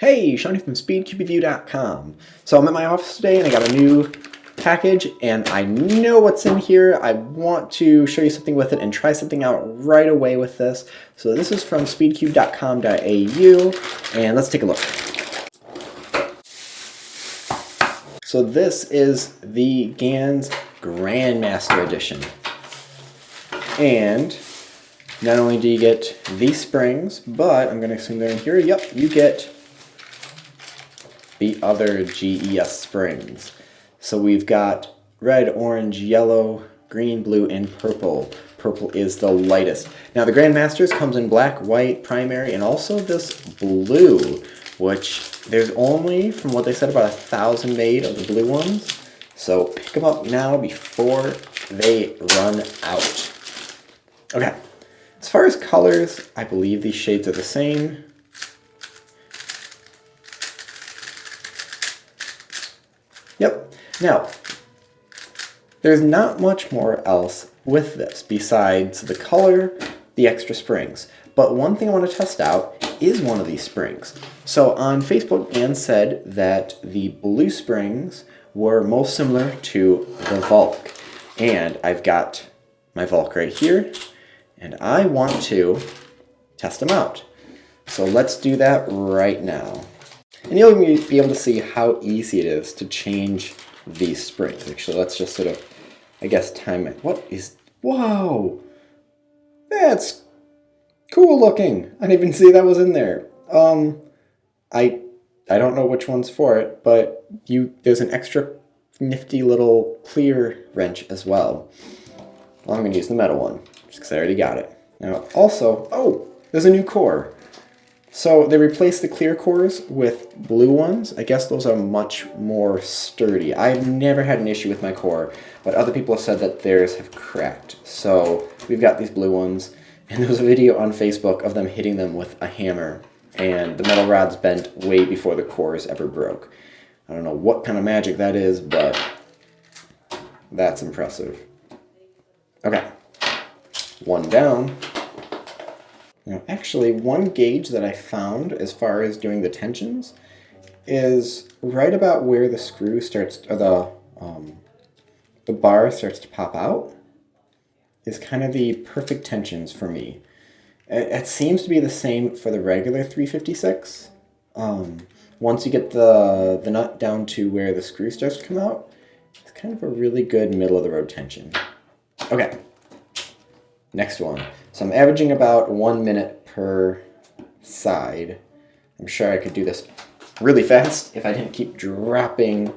Hey, Shawnee from SpeedCubeReview.com. So I'm at my office today and I got a new package and I know what's in here. I want to show you something with it and try something out right away with this. So this is from speedcube.com.au and let's take a look. So this is the GAN's Grandmaster Edition. And not only do you get these springs, but I'm going to assume they're in here. Yep, you get the other GES springs. So we've got red, orange, yellow, green, blue, and purple. Purple is the lightest. Now the Grandmasters comes in black, white, primary, and also this blue, which there's only, from what they said, about 1,000 made of the blue ones. So pick them up now before they run out. Okay, as far as colors, I believe these shades are the same. Yep. Now, there's not much more else with this besides the color, the extra springs. But one thing I want to test out is one of these springs. So on Facebook, GAN said that the blue springs were most similar to the Volk. And I've got my Volk right here, and I want to test them out. So let's do that right now. And you'll be able to see how easy it is to change these springs. Actually, let's just sort of, I guess, time it. What is, whoa! That's cool looking. I didn't even see that was in there. I don't know which one's for it, but there's an extra nifty little clear wrench as well. Well, I'm going to use the metal one, just because I already got it. Now, also, oh, there's a new core. So they replaced the clear cores with blue ones. I guess those are much more sturdy. I've never had an issue with my core, but other people have said that theirs have cracked. So we've got these blue ones, and there was a video on Facebook of them hitting them with a hammer, and the metal rods bent way before the cores ever broke. I don't know what kind of magic that is, but that's impressive. Okay, one down. Now, actually, one gauge that I found as far as doing the tensions is right about where the screw starts, or the bar starts to pop out, is kind of the perfect tensions for me. It seems to be the same for the regular 356. Once you get the nut down to where the screw starts to come out, it's kind of a really good middle of the road tension. Okay, next one. So I'm averaging about 1 minute per side. I'm sure I could do this really fast if I didn't keep dropping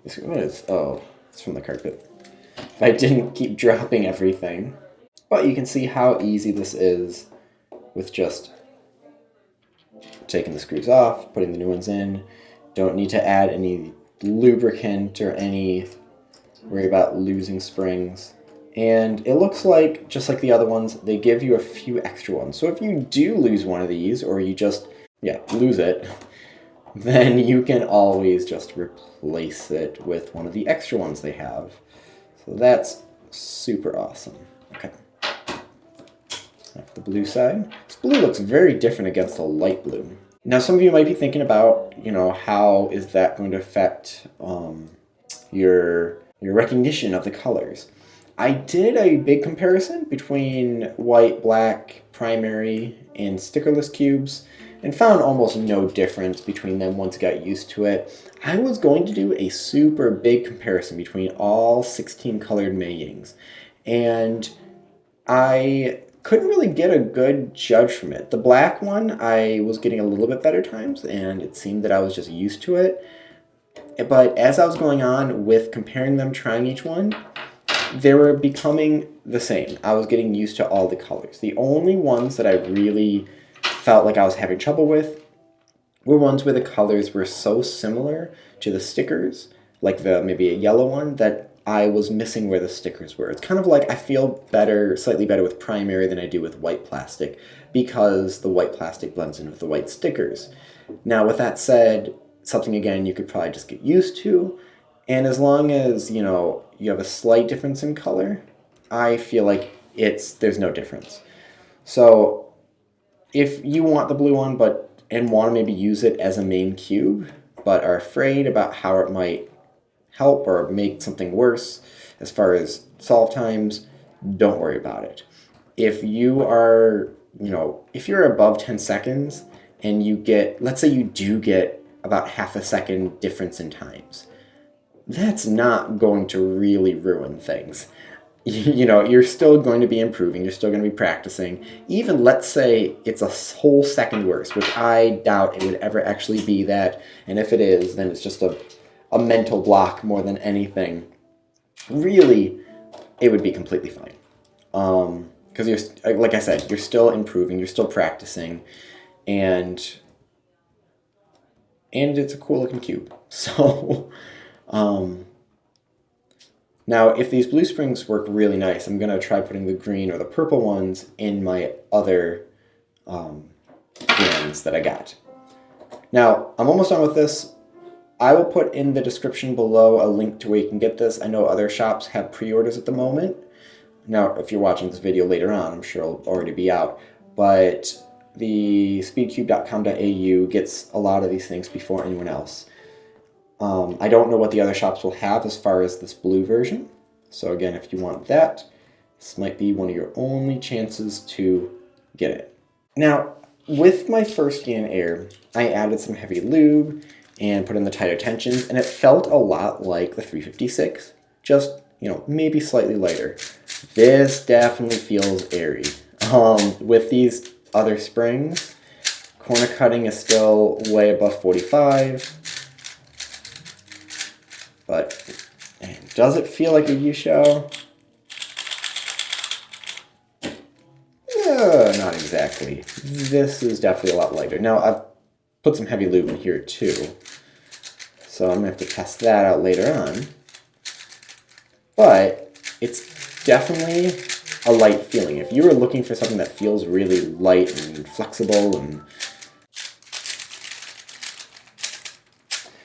this. What is, oh, it's from the carpet. If I didn't keep dropping everything. But you can see how easy this is with just taking the screws off, putting the new ones in. Don't need to add any lubricant or worry about losing springs. And it looks like, just like the other ones, they give you a few extra ones. So if you do lose one of these, or you just, lose it, then you can always just replace it with one of the extra ones they have. So that's super awesome. Okay. The blue side. This blue looks very different against the light blue. Now some of you might be thinking about, how is that going to affect your recognition of the colors. I did a big comparison between white, black, primary, and stickerless cubes, and found almost no difference between them once I got used to it. I was going to do a super big comparison between all 16 colored Meiyings, and I couldn't really get a good judge from it. The black one, I was getting a little bit better times, and it seemed that I was just used to it. But as I was going on with comparing them, trying each one, they were becoming the same. I was getting used to all the colors. The only ones that I really felt like I was having trouble with were ones where the colors were so similar to the stickers, like maybe a yellow one, that I was missing where the stickers were. It's kind of like I feel slightly better with primary than I do with white plastic, because the white plastic blends in with the white stickers. Now, with that said, something again you could probably just get used to. And as long as, you have a slight difference in color, I feel like there's no difference. So if you want the blue one, but and want to maybe use it as a main cube, but are afraid about how it might help or make something worse as far as solve times, don't worry about it. If you are, if you're above 10 seconds and you get, let's say you do get about half a second difference in times, that's not going to really ruin things. You're still going to be improving, you're still going to be practicing. Even let's say it's a whole second worse, which I doubt it would ever actually be that, and if it is, then it's just a mental block more than anything. Really, it would be completely fine. Because you're, like I said, you're still improving, you're still practicing, and it's a cool looking cube. So, now if these blue springs work really nice, I'm gonna try putting the green or the purple ones in my other GANs that I got. Now, I'm almost done with this. I will put in the description below a link to where you can get this. I know other shops have pre-orders at the moment. Now, if you're watching this video later on, I'm sure it'll already be out. But the speedcube.com.au gets a lot of these things before anyone else. I don't know what the other shops will have as far as this blue version. So again, if you want that, this might be one of your only chances to get it. Now, with my first GAN Air, I added some heavy lube and put in the tighter tensions, and it felt a lot like the 356, just, maybe slightly lighter. This definitely feels airy. With these other springs, corner cutting is still way above 45, but does it feel like a U-shell? Not exactly. This is definitely a lot lighter. Now, I've put some heavy lube in here too, so I'm going to have to test that out later on. But it's definitely a light feeling. If you were looking for something that feels really light and flexible, and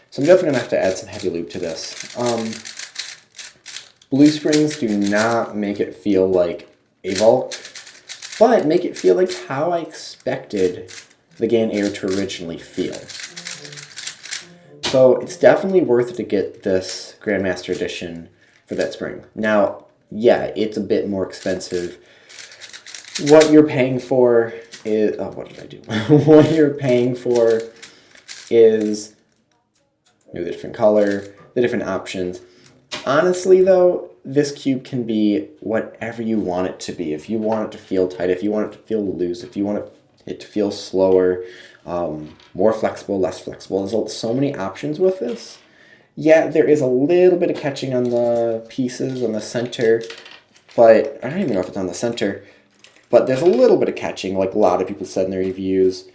so I'm definitely going to have to add some heavy lube to this. Blue springs do not make it feel like a Volk, but make it feel like how I expected the GAN Air to originally feel. So it's definitely worth it to get this Grandmaster Edition for that spring. Now, yeah, it's a bit more expensive. What you're paying for is, what did I do? What you're paying for is the different color, the different options. Honestly though, this cube can be whatever you want it to be. If you want it to feel tight, if you want it to feel loose, if you want it to feel slower, more flexible, less flexible. There's so many options with this. Yeah, there is a little bit of catching on the pieces on the center, but I don't even know if it's on the center, but there's a little bit of catching, like a lot of people said in their reviews.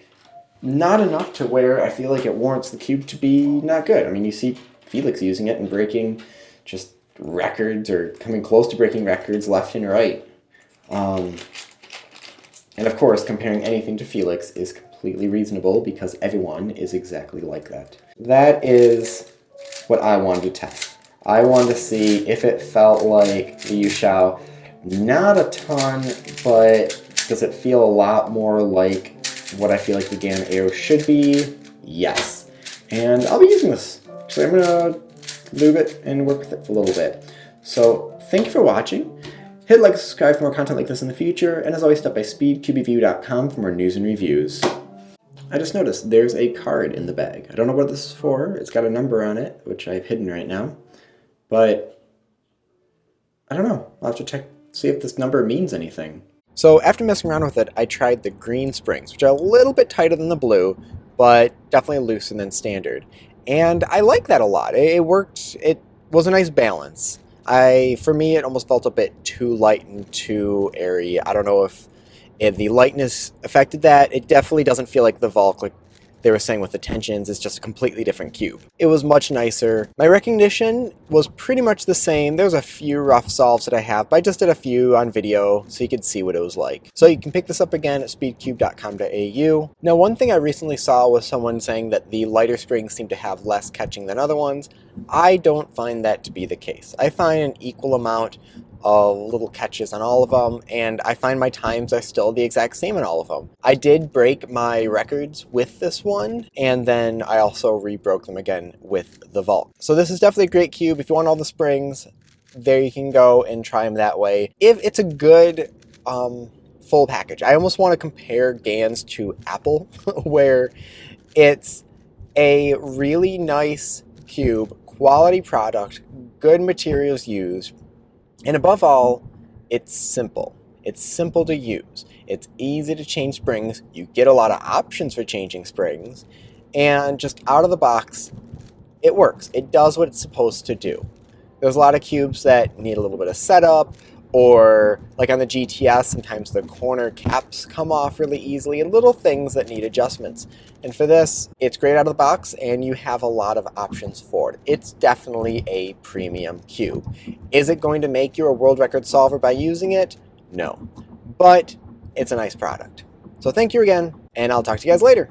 Not enough to where I feel like it warrants the cube to be not good. I mean, you see Felix using it and breaking just records or coming close to breaking records left and right. And of course, comparing anything to Felix is completely reasonable because everyone is exactly like that. That is what I wanted to test. I wanted to see if it felt like the Yushao. Not a ton, but does it feel a lot more like what I feel like the GAN Air should be? Yes. And I'll be using this. So I'm going to lube it and work with it for a little bit. So thank you for watching. Hit like and subscribe for more content like this in the future. And as always, stop by speedcubeview.com for more news and reviews. I just noticed there's a card in the bag. I don't know what this is for. It's got a number on it, which I've hidden right now. But I don't know. I'll have to check, see if this number means anything. So after messing around with it, I tried the green springs, which are a little bit tighter than the blue, but definitely looser than standard. And I like that a lot. It worked. It was a nice balance. For me, it almost felt a bit too light and too airy. I don't know if the lightness affected that. It definitely doesn't feel like the Volk, like they were saying with the tensions. It's just a completely different cube. It was much nicer. My recognition was pretty much the same. There's a few rough solves that I have, but I just did a few on video so you could see what it was like. So you can pick this up again at speedcube.com.au. Now, one thing I recently saw was someone saying that the lighter springs seem to have less catching than other ones. I don't find that to be the case. I find an equal amount little catches on all of them, and I find my times are still the exact same in all of them. I did break my records with this one, and then I also re-broke them again with the Vault. So this is definitely a great cube. If you want all the springs, there you can go and try them that way. If it's a good full package. I almost want to compare GANs to Apple, where it's a really nice cube, quality product, good materials used, and above all, it's simple. It's simple to use. It's easy to change springs. You get a lot of options for changing springs, and just out of the box, it works. It does what it's supposed to do. There's a lot of cubes that need a little bit of setup, or like on the GTS, sometimes the corner caps come off really easily, and little things that need adjustments. And for this, it's great out of the box, and you have a lot of options for it. It's definitely a premium cube. Is it going to make you a world record solver by using it? No. But it's a nice product. So thank you again, and I'll talk to you guys later.